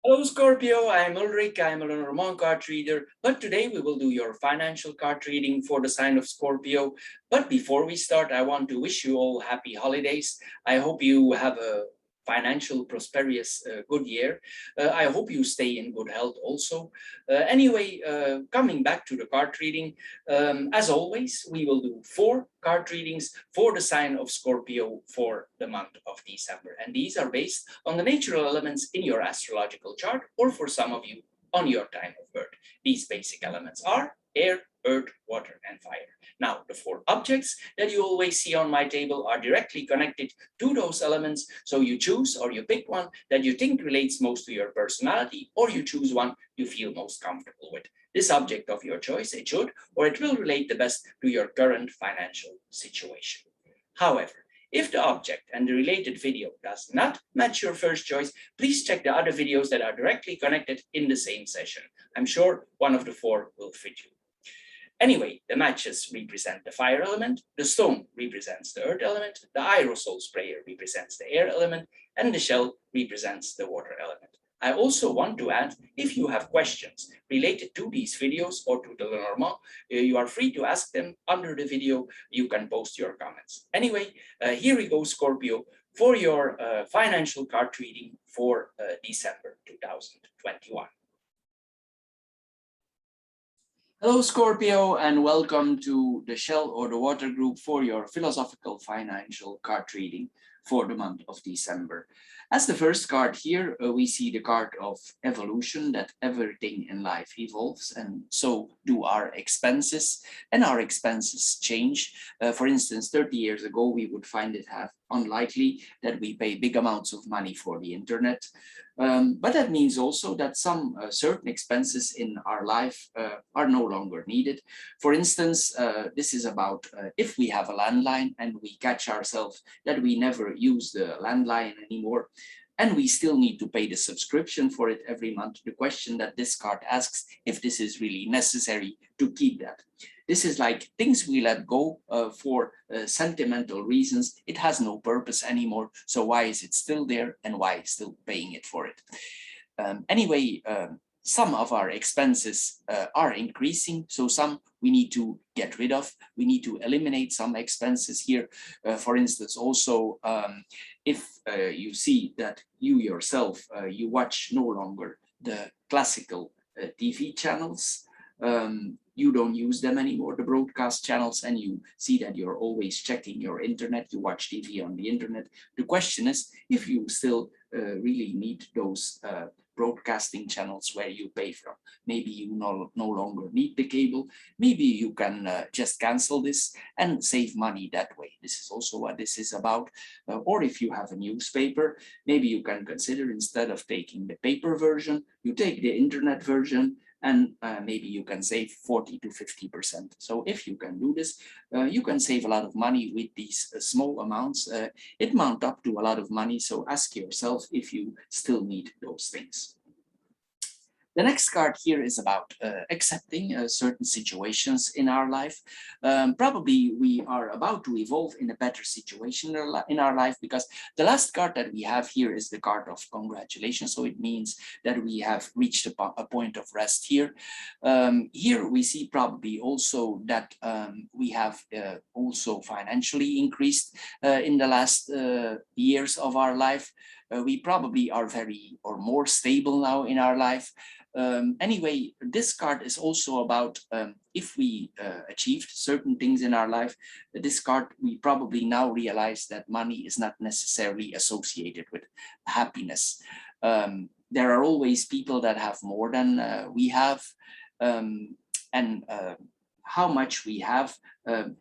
Hello Scorpio, I'm Ulrich, I'm a Lenormand card reader, but today we will do your financial card reading for the sign of Scorpio. But before we start, I want to wish you all happy holidays. I hope you have a financial prosperous good year. I hope you stay in good health also. Coming back to the card reading, as always, we will do 4 card readings for the sign of Scorpio for the month of December. And these are based on the natural elements in your astrological chart, or for some of you, on your time of birth. These basic elements are air, earth, water, and fire. Now, the 4 objects that you always see on my table are directly connected to those elements. So you choose or you pick one that you think relates most to your personality, or you choose one you feel most comfortable with. This object of your choice, it should or it will relate the best to your current financial situation. However, if the object and the related video does not match your first choice, please check the other videos that are directly connected in the same session. I'm sure one of the 4 will fit you. Anyway, the matches represent the fire element, the stone represents the earth element, the aerosol sprayer represents the air element, and the shell represents the water element. I also want to add, if you have questions related to these videos or to the Lenormand, you are free to ask them under the video. You can post your comments. Anyway, here we go, Scorpio, for your financial card reading for December 2021. Hello, Scorpio, and welcome to the Shell or the Water Group for your philosophical financial card reading for the month of December. As the first card here, we see the card of evolution, that everything in life evolves, and so do our expenses, and our expenses change. For instance, 30 years ago, we would find it unlikely that we pay big amounts of money for the internet. But that means also that some certain expenses in our life are no longer needed. For instance, this is about if we have a landline and we catch ourselves that we never use the landline anymore, and we still need to pay the subscription for it every month. The question that this card asks, if this is really necessary to keep that. This is like things we let go for sentimental reasons. It has no purpose anymore. So why is it still there, and why still paying it for it? Some of our expenses are increasing, so some we need to get rid of. We need to eliminate some expenses here. For instance, also, if you see that you yourself, you watch no longer the classical TV channels, you don't use them anymore, the broadcast channels, and you see that you're always checking your internet, you watch TV on the internet. The question is if you still really need those broadcasting channels where you pay from. Maybe you no longer need the cable. Maybe you can just cancel this and save money that way. This is also what this is about. Or if you have a newspaper, maybe you can consider, instead of taking the paper version, you take the internet version, and maybe you can save 40 to 50%. So if you can do this, you can save a lot of money with these small amounts. It mount up to a lot of money, so ask yourself if you still need those things. The next card here is about accepting certain situations in our life. Probably we are about to evolve in a better situation in our life, because the last card that we have here is the card of congratulations. So it means that we have reached a point of rest here. Here we see probably also that we have also financially increased in the last years of our life. We probably are very or more stable now in our life. Anyway, this card is also about if we achieved certain things in our life. This card, we probably now realize that money is not necessarily associated with happiness. There are always people that have more than we have, and how much we have,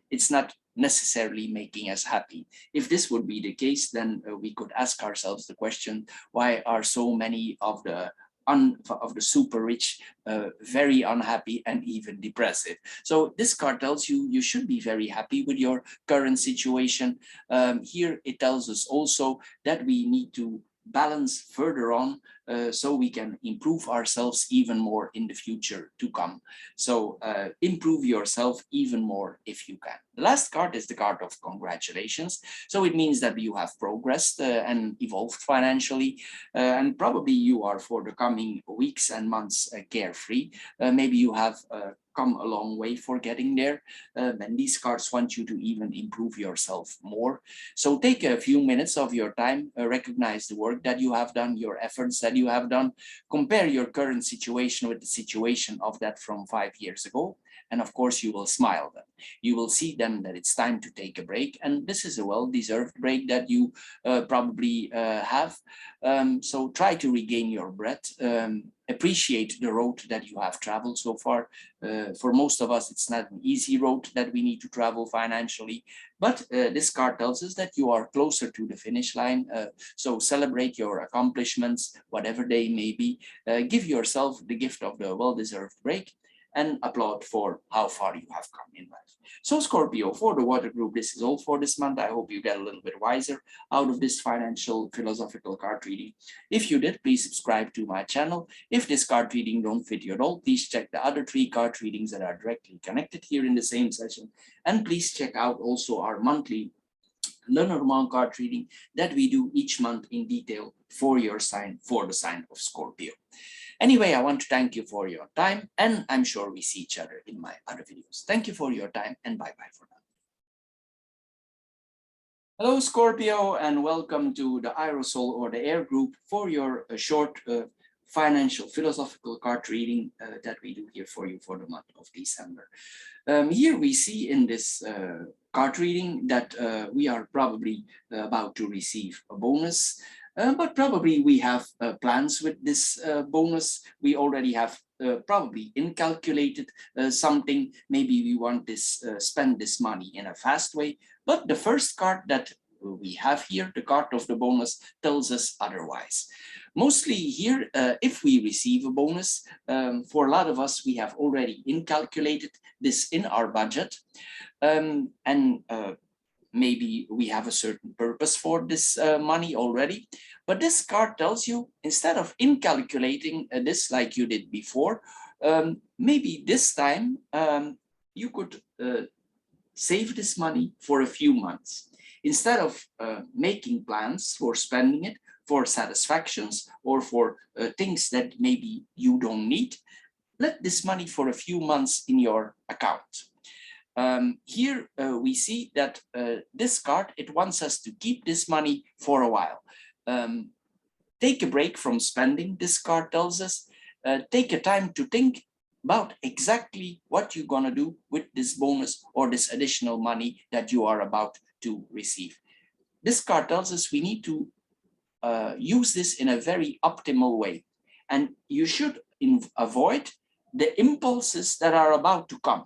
it's not necessarily making us happy. If this would be the case, then we could ask ourselves the question, why are so many of the super rich very unhappy and even depressive? So this card tells you you should be very happy with your current situation. Here it tells us also that we need to balance further on, so we can improve ourselves even more in the future to come. So improve yourself even more if you can. The last card is the card of congratulations. So it means that you have progressed and evolved financially, and probably you are for the coming weeks and months carefree. Maybe you have come a long way for getting there, and these cards want you to even improve yourself more. So take a few minutes of your time, recognize the work that you have done, your efforts that you have done, compare your current situation with the situation of that from 5 years ago. And of course, you will smile then. You will see then that it's time to take a break. And this is a well-deserved break that you probably have. So try to regain your breath. Appreciate the road that you have traveled so far. For most of us, it's not an easy road that we need to travel financially, but this card tells us that you are closer to the finish line. So celebrate your accomplishments, whatever they may be. Give yourself the gift of the well-deserved break and applaud for how far you have come in life. So Scorpio, for the water group, this is all for this month. I hope you get a little bit wiser out of this financial philosophical card reading. If you did, please subscribe to my channel. If this card reading don't fit you at all, please check the other 3 card readings that are directly connected here in the same session. And please check out also our monthly Lenormand card reading that we do each month in detail for your sign, for the sign of Scorpio. Anyway, I want to thank you for your time, and I'm sure we see each other in my other videos. Thank you for your time, and bye-bye for now. Hello, Scorpio, and welcome to the Aerosol or the Air group for your short financial philosophical card reading that we do here for you for the month of December. Here we see in this card reading that we are probably about to receive a bonus. But probably we have plans with this bonus. We already have probably incalculated something. Maybe we want this spend this money in a fast way. But the first card that we have here, the card of the bonus, tells us otherwise. Mostly here, if we receive a bonus, for a lot of us, we have already incalculated this in our budget. Maybe we have a certain purpose for this money already, but this card tells you, instead of incalculating this like you did before, maybe this time you could save this money for a few months. Instead of making plans for spending it for satisfactions or for things that maybe you don't need, let this money for a few months in your account. Here we see that this card, it wants us to keep this money for a while. Take a break from spending, this card tells us. Take a time to think about exactly what you're gonna do with this bonus or this additional money that you are about to receive. This card tells us we need to use this in a very optimal way. And you should avoid the impulses that are about to come.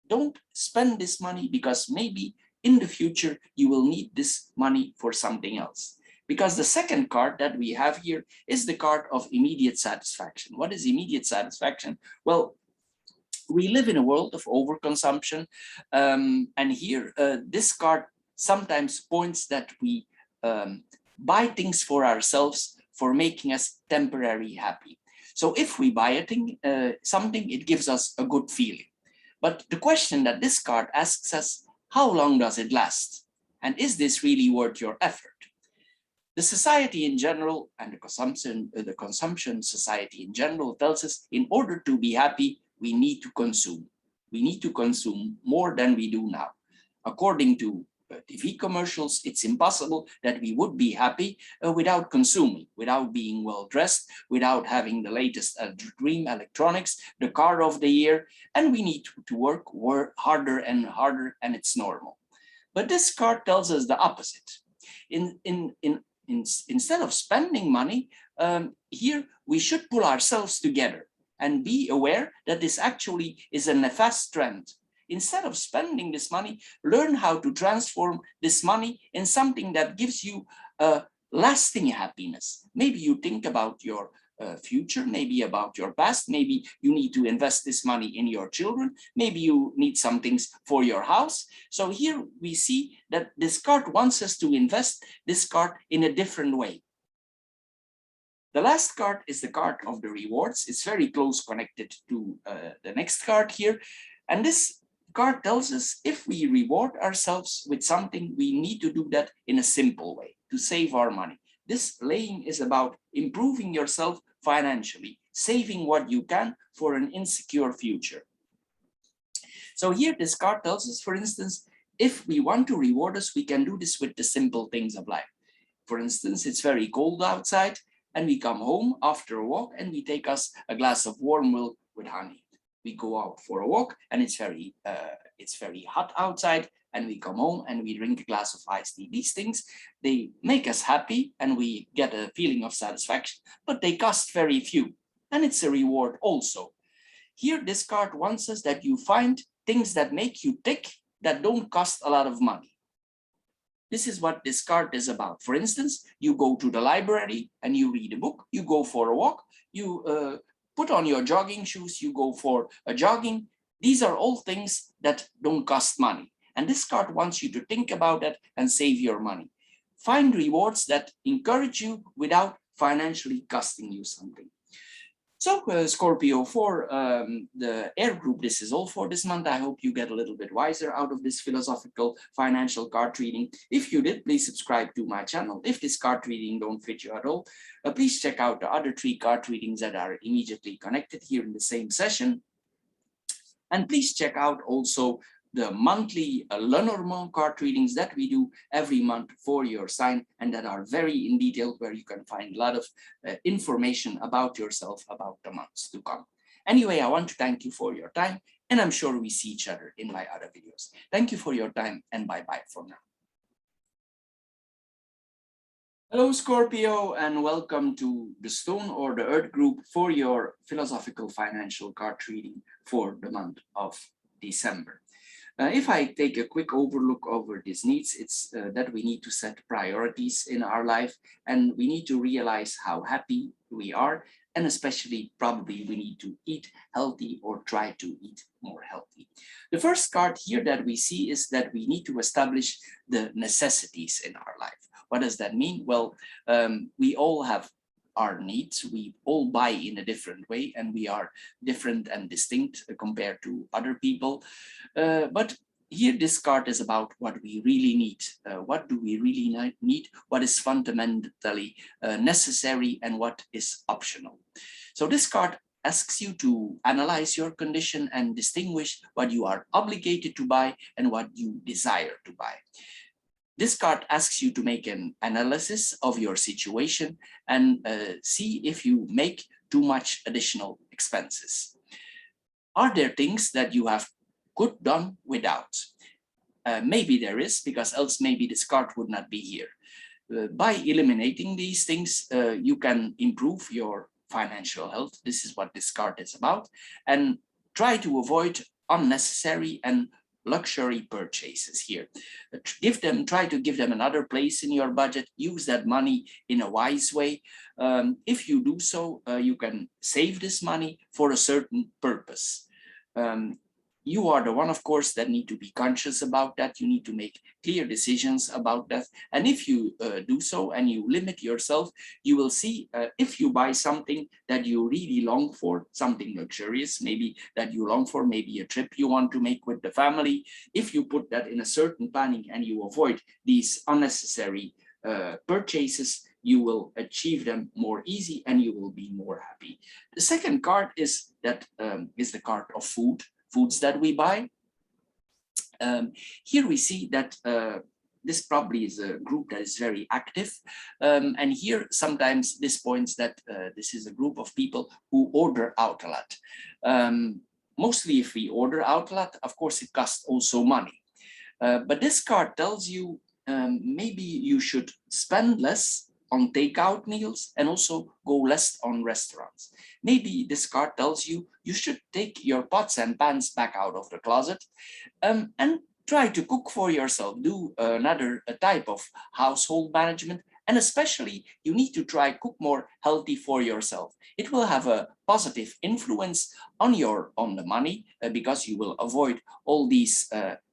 Don't spend this money because maybe in the future you will need this money for something else. Because the second card that we have here is the card of immediate satisfaction. What is immediate satisfaction? Well, we live in a world of overconsumption, and here this card sometimes points that we buy things for ourselves for making us temporarily happy. So if we buy a thing, something, it gives us a good feeling. But the question that this card asks us, how long does it last? And is this really worth your effort? The society in general and the consumption society in general tells us in order to be happy, we need to consume. We need to consume more than we do now. According to TV commercials, it's impossible that we would be happy without consuming, without being well dressed, without having the latest dream electronics, the car of the year, and we need to work harder and harder, and it's normal. But this card tells us the opposite. Instead of spending money, here we should pull ourselves together and be aware that this actually is a nefast trend. Instead of spending this money, learn how to transform this money in something that gives you lasting happiness. Maybe you think about your future, maybe about your past, maybe you need to invest this money in your children, maybe you need some things for your house. So here we see that this card wants us to invest this card in a different way. The last card is the card of the rewards. It's very close connected to the next card here. And this card tells us if we reward ourselves with something, we need to do that in a simple way to save our money. This laying is about improving yourself financially, saving what you can for an insecure future. So here this card tells us, for instance, if we want to reward us, we can do this with the simple things of life. For instance, it's very cold outside and we come home after a walk and we take us a glass of warm milk with honey. We go out for a walk and it's very hot outside, and we come home and we drink a glass of iced tea. These things, they make us happy and we get a feeling of satisfaction, but they cost very few. And it's a reward also. Here, this card wants us that you find things that make you tick that don't cost a lot of money. This is what this card is about. For instance, you go to the library and you read a book, you go for a walk, you put on your jogging shoes, you go for a jogging. These are all things that don't cost money. And this card wants you to think about that and save your money. Find rewards that encourage you without financially costing you something. So Scorpio, for the air group, this is all for this month. I hope you get a little bit wiser out of this philosophical financial card reading. If you did, please subscribe to my channel. If this card reading don't fit you at all, please check out the other 3 card readings that are immediately connected here in the same session. And please check out also the monthly Lenormand card readings that we do every month for your sign, and that are very in detail, where you can find a lot of information about yourself, about the months to come. Anyway, I want to thank you for your time, and I'm sure we see each other in my other videos. Thank you for your time, and bye-bye for now. Hello, Scorpio, and welcome to the Stone or the Earth group for your philosophical financial card reading for the month of December. If I take a quick overlook over these needs, it's that we need to set priorities in our life, and we need to realize how happy we are, and especially probably we need to eat healthy or try to eat more healthy. The first card here that we see is that we need to establish the necessities in our life. What does that mean? Well, we all have our needs. We all buy in a different way, and we are different and distinct compared to other people. But here this card is about what we really need. What do we really need? What is fundamentally necessary, and what is optional? So this card asks you to analyze your condition and distinguish what you are obligated to buy and what you desire to buy. This card asks you to make an analysis of your situation and see if you make too much additional expenses. Are there things that you have could done without? Maybe there is, because else maybe this card would not be here. By eliminating these things, you can improve your financial health. This is what this card is about. And try to avoid unnecessary and luxury purchases here. Try to give them another place in your budget. Use that money in a wise way. If you do so, you can save this money for a certain purpose. You are the one, of course, that need to be conscious about that. You need to make clear decisions about that. And if you do so and you limit yourself, you will see if you buy something that you really long for, something luxurious, maybe that you long for, maybe a trip you want to make with the family. If you put that in a certain planning and you avoid these unnecessary purchases, you will achieve them more easy and you will be more happy. The second card is the card of foods that we buy. Here we see that this probably is a group that is very active. And here sometimes this points that this is a group of people who order out a lot. Mostly if we order out a lot, of course it costs also money. But this card tells you maybe you should spend less on takeout meals and also go less on restaurants. Maybe this card tells you you should take your pots and pans back out of the closet and try to cook for yourself. Do another type of household management, and especially you need to try cook more healthy for yourself. It will have a positive influence on the money because you will avoid all these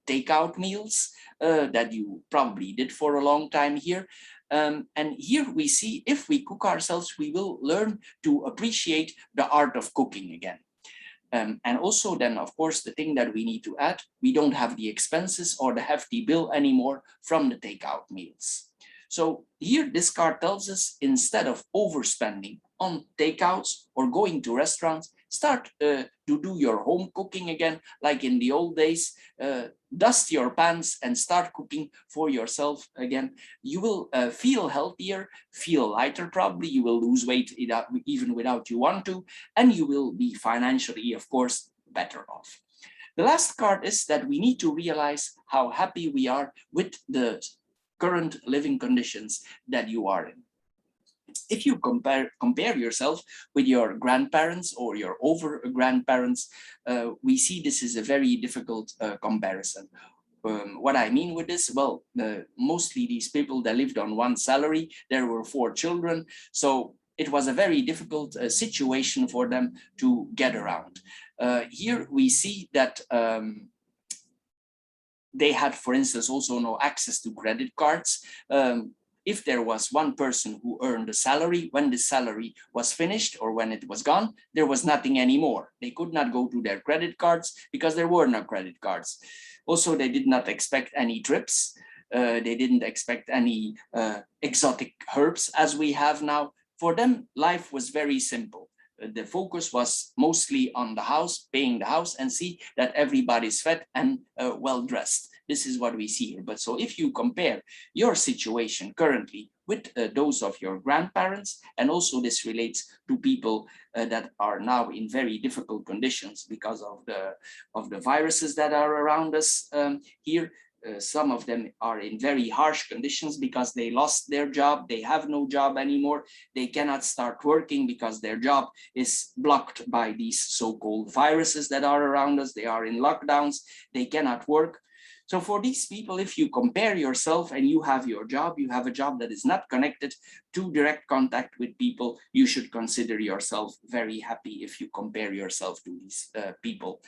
takeout meals that you probably did for a long time here. And here we see if we cook ourselves, we will learn to appreciate the art of cooking again. And also then, of course, the thing that we need to add, we don't have the expenses or the hefty bill anymore from the takeout meals. So here this card tells us, instead of overspending on takeouts or going to restaurants, start to do your home cooking again, like in the old days. Dust your pans and start cooking for yourself again. You will feel healthier, feel lighter probably, you will lose weight even without you want to, and you will be financially, of course, better off. The last card is that we need to realize how happy we are with the current living conditions that you are in. If you compare yourself with your grandparents or your over grandparents, we see this is a very difficult comparison. What I mean with this, well, mostly these people that lived on one salary, there were 4 children, so it was a very difficult situation for them to get around. Here we see that they had, for instance, also no access to credit cards. If there was one person who earned a salary, when the salary was finished or when it was gone, there was nothing anymore. They could not go to their credit cards because there were no credit cards. Also, they did not expect any trips. They didn't expect any exotic herbs as we have now. For them, life was very simple. The focus was mostly on the house, paying the house, and see that everybody's fed and well dressed. This is what we see here. But so if you compare your situation currently with those of your grandparents, and also this relates to people that are now in very difficult conditions because of the viruses that are around us here. Some of them are in very harsh conditions because they lost their job. They have no job anymore. They cannot start working because their job is blocked by these so-called viruses that are around us. They are in lockdowns. They cannot work. So for these people, if you compare yourself and you have your job, you have a job that is not connected to direct contact with people, you should consider yourself very happy if you compare yourself to these people.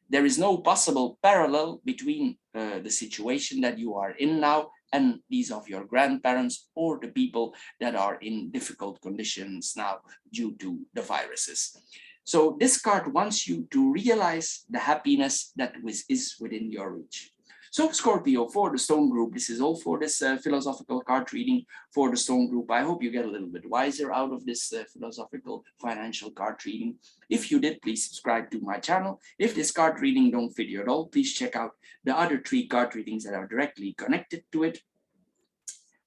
There is no possible parallel between the situation that you are in now and these of your grandparents or the people that are in difficult conditions now due to the viruses. So this card wants you to realize the happiness that is within your reach. So Scorpio, for the Stone Group, this is all for this philosophical card reading for the Stone Group. I hope you get a little bit wiser out of this philosophical financial card reading. If you did, please subscribe to my channel. If this card reading don't fit you at all, please check out the other 3 card readings that are directly connected to it.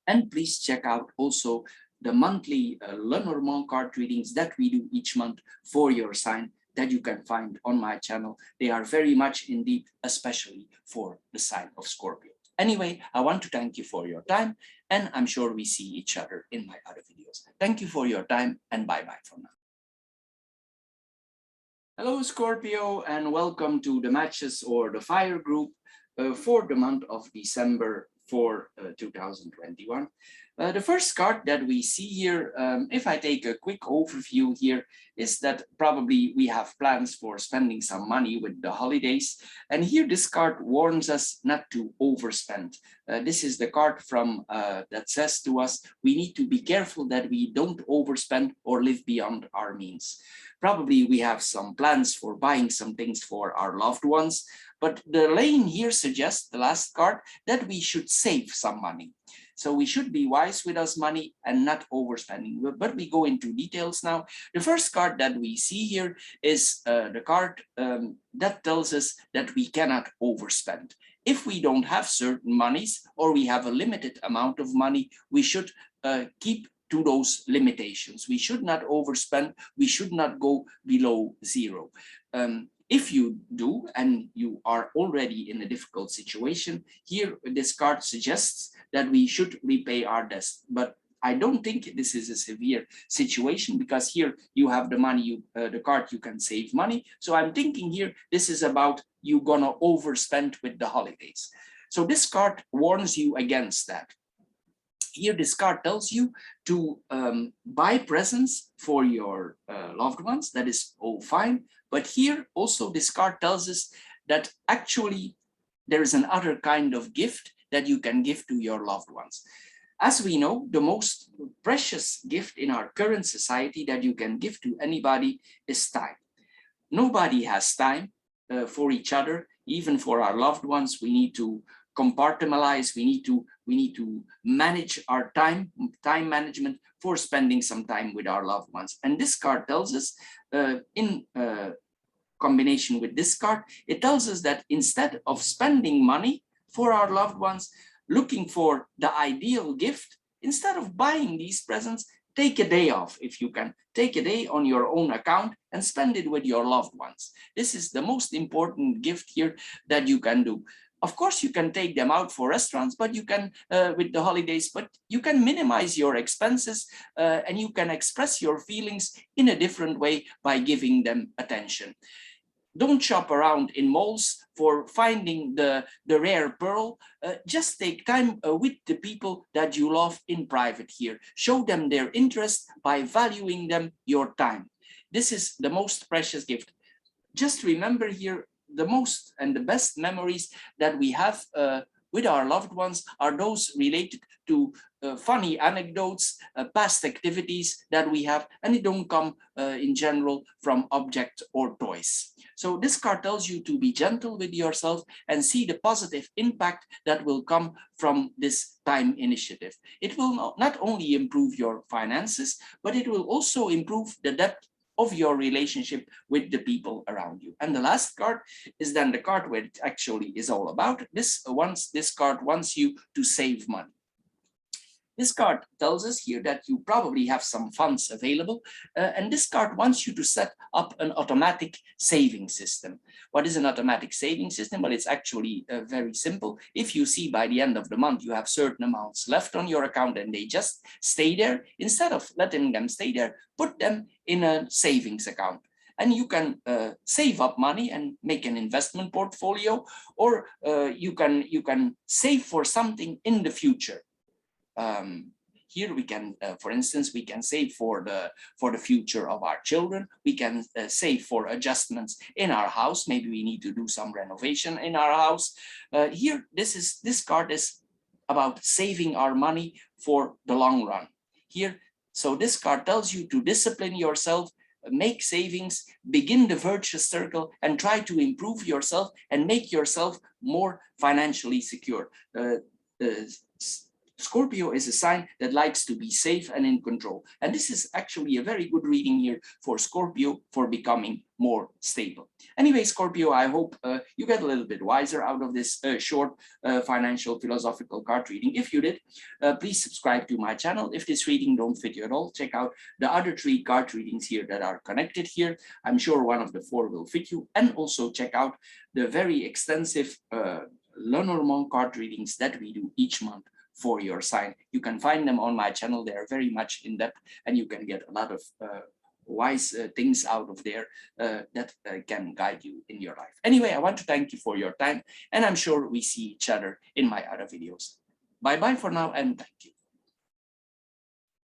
And please check out also the monthly Lenormand card readings that we do each month for your sign, that you can find on my channel. They are very much indeed, especially for the sign of Scorpio. Anyway, I want to thank you for your time, and I'm sure we see each other in my other videos. Thank you for your time, and bye-bye for now. Hello, Scorpio, and welcome to the matches or the fire group for the month of December for 2021. The first card that we see here, if I take a quick overview here, is that probably we have plans for spending some money with the holidays. And here this card warns us not to overspend. This is the card from that says to us, we need to be careful that we don't overspend or live beyond our means. Probably we have some plans for buying some things for our loved ones, but the lane here suggests, the last card, that we should save some money. So we should be wise with our money and not overspending. But we go into details now. The first card that we see here is the card that tells us that we cannot overspend. If we don't have certain monies or we have a limited amount of money, we should keep to those limitations. We should not overspend. We should not go below 0. If you do, and you are already in a difficult situation, here this card suggests that we should repay our debts. But I don't think this is a severe situation, because here you have the money, the card, you can save money. So I'm thinking here, this is about you gonna overspend with the holidays. So this card warns you against that. Here this card tells you to buy presents for your loved ones. That is all fine. But here also this card tells us that actually there is another kind of gift that you can give to your loved ones. As we know, the most precious gift in our current society that you can give to anybody is time. Nobody has time for each other, even for our loved ones. We need to compartmentalize. We need to manage our time management for spending some time with our loved ones. And this card tells us, in combination with this card, it tells us that instead of spending money for our loved ones, looking for the ideal gift, instead of buying these presents, take a day off if you can. Take a day on your own account and spend it with your loved ones. This is the most important gift here that you can do. Of course, you can take them out for restaurants, but you can, with the holidays, but you can minimize your expenses and you can express your feelings in a different way by giving them attention. Don't shop around in malls for finding the rare pearl. Just take time with the people that you love in private here. Show them their interest by valuing them your time. This is the most precious gift. Just remember here, the most and the best memories that we have with our loved ones are those related to funny anecdotes, past activities that we have, and they don't come in general from objects or toys. So this card tells you to be gentle with yourself and see the positive impact that will come from this time initiative. It will not only improve your finances, but it will also improve the depth of your relationship with the people around you. And the last card is then the card where it actually is all about. This card wants you to save money. This card tells us here that you probably have some funds available, and this card wants you to set up an automatic saving system. What is an automatic saving system? Well, it's actually very simple. If you see by the end of the month you have certain amounts left on your account and they just stay there, instead of letting them stay there, put them in a savings account. And you can save up money and make an investment portfolio, or you can save for something in the future. Here we can, for instance, we can save for the future of our children. We can save for adjustments in our house. Maybe we need to do some renovation in our house. Here, this card is about saving our money for the long run. Here, so this card tells you to discipline yourself, make savings, begin the virtuous circle, and try to improve yourself and make yourself more financially secure. Scorpio is a sign that likes to be safe and in control. And this is actually a very good reading here for Scorpio for becoming more stable. Anyway, Scorpio, I hope you get a little bit wiser out of this short financial philosophical card reading. If you did, please subscribe to my channel. If this reading don't fit you at all, check out the other 3 card readings here that are connected here. I'm sure one of the 4 will fit you. And also check out the very extensive Lenormand card readings that we do each month for your sign. You can find them on my channel. They are very much in depth and you can get a lot of wise things out of there that can guide you in your life. Anyway, I want to thank you for your time and I'm sure we see each other in my other videos. Bye-bye for now and thank you.